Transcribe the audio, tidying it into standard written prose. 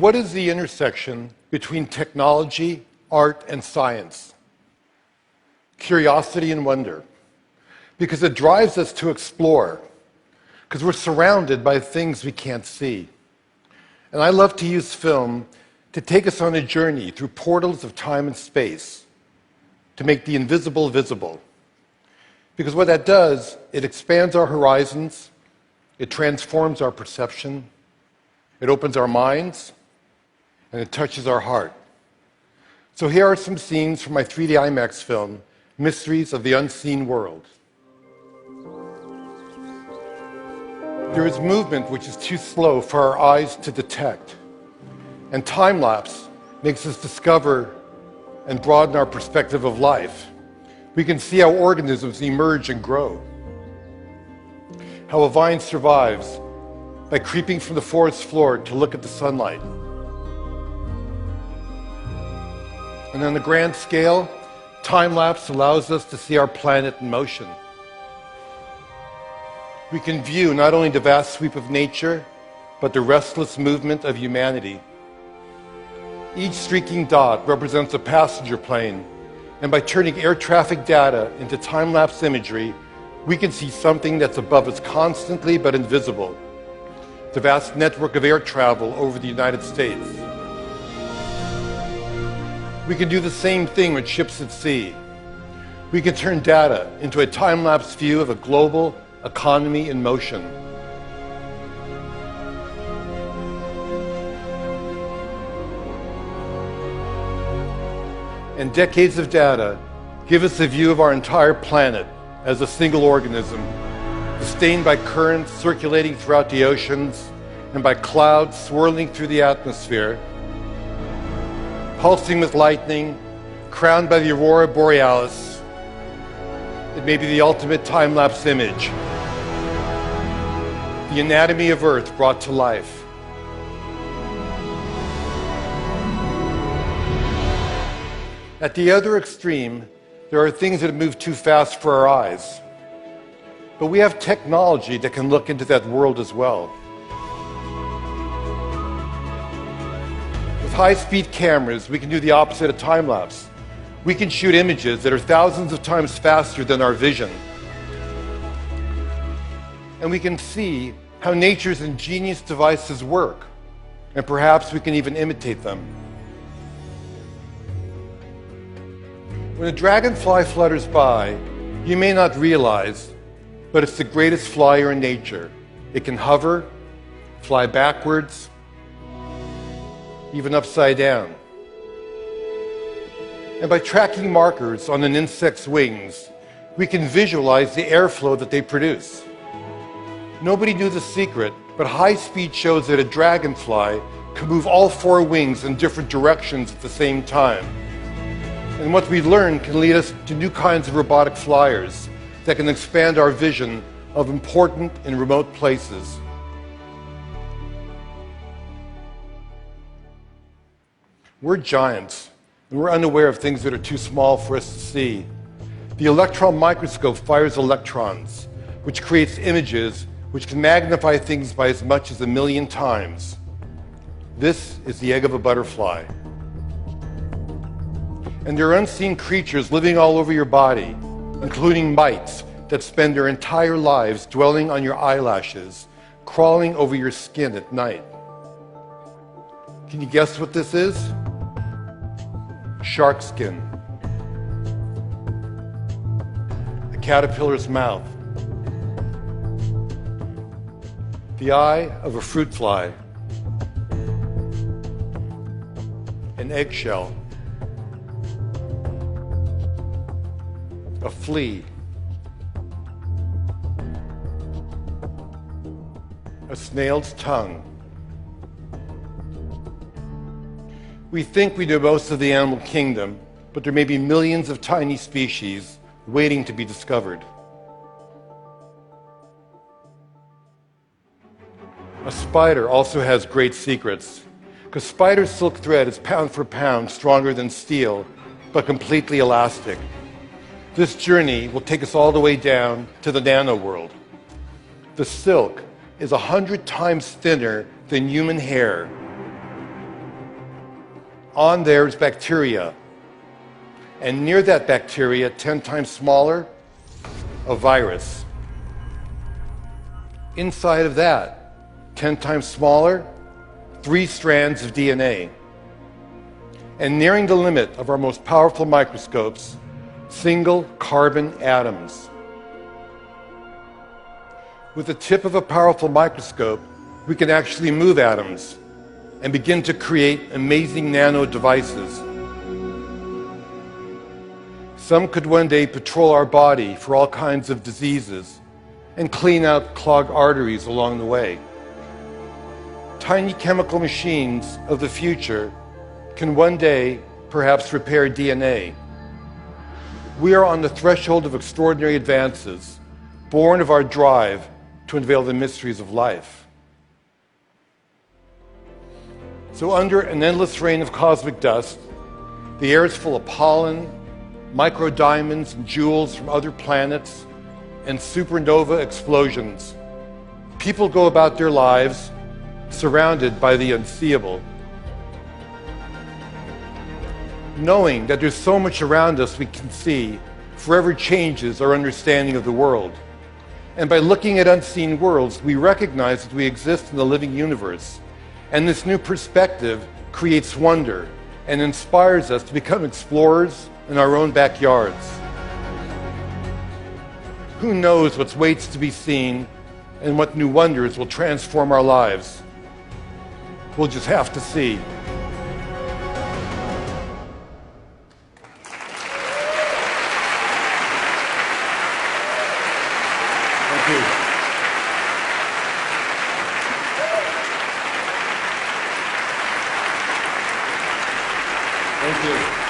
What is the intersection between technology, art, and science? Curiosity and wonder. Because it drives us to explore. Because we're surrounded by things we can't see. And I love to use film to take us on a journey through portals of time and space, to make the invisible visible. Because what that does, it expands our horizons, it transforms our perception, it opens our minds, and it touches our heart. So here are some scenes from my 3D IMAX film, Mysteries of the Unseen World. There is movement which is too slow for our eyes to detect. And time-lapse makes us discover and broaden our perspective of life. We can see how organisms emerge and grow. How a vine survives by creeping from the forest floor to look at the sunlight. And on the grand scale, time-lapse allows us to see our planet in motion. We can view not only the vast sweep of nature, but the restless movement of humanity. Each streaking dot represents a passenger plane, and by turning air traffic data into time-lapse imagery, we can see something that's above us constantly but invisible. The vast network of air travel over the United States. We can do the same thing with ships at sea. We can turn data into a time-lapse view of a global economy in motion. And decades of data give us a view of our entire planet as a single organism, sustained by currents circulating throughout the oceans and by clouds swirling through the atmosphere, pulsing with lightning, crowned by the aurora borealis. It may be the ultimate time-lapse image. The anatomy of Earth brought to life. At the other extreme, there are things that move too fast for our eyes. But we have technology that can look into that world as well. With high-speed cameras, we can do the opposite of time-lapse. We can shoot images that are thousands of times faster than our vision. And we can see how nature's ingenious devices work, and perhaps we can even imitate them. When a dragonfly flutters by, you may not realize, but it's the greatest flyer in nature. It can hover, fly backwards, even upside down. And by tracking markers on an insect's wings, we can visualize the airflow that they produce. Nobody knew the secret, but high speed shows that a dragonfly can move all four wings in different directions at the same time. And what we learn can lead us to new kinds of robotic flyers that can expand our vision of important and remote places. We're giants, and we're unaware of things that are too small for us to see. The electron microscope fires electrons, which creates images which can magnify things by as much as 1,000,000 times. This is the egg of a butterfly. And there are unseen creatures living all over your body, including mites that spend their entire lives dwelling on your eyelashes, crawling over your skin at night. Can you guess what this is? Shark skin. A caterpillar's mouth. The eye of a fruit fly. An eggshell. A flea. A snail's tongue. We think we know most of the animal kingdom, but there may be millions of tiny species waiting to be discovered. A spider also has great secrets, because spider silk thread is pound for pound stronger than steel, but completely elastic. This journey will take us all the way down to the nano world. The silk is 100 times thinner than human hair, On there is bacteria. And near that bacteria, 10 times smaller, a virus. Inside of that, 10 times smaller, 3 strands of DNA. And nearing the limit of our most powerful microscopes, single carbon atoms. With the tip of a powerful microscope, we can actually move atoms and begin to create amazing nano devices. Some could one day patrol our body for all kinds of diseases and clean out clogged arteries along the way. Tiny chemical machines of the future can one day perhaps repair DNA. We are on the threshold of extraordinary advances, born of our drive to unveil the mysteries of life. So under an endless rain of cosmic dust, the air is full of pollen, microdiamonds and jewels from other planets, and supernova explosions. People go about their lives surrounded by the unseeable, knowing that there's so much around us we can see forever changes our understanding of the world. And by looking at unseen worlds, we recognize that we exist in the living universe. And this new perspective creates wonder and inspires us to become explorers in our own backyards. Who knows what waits to be seen and what new wonders will transform our lives? We'll just have to see. Thank you. Thank you.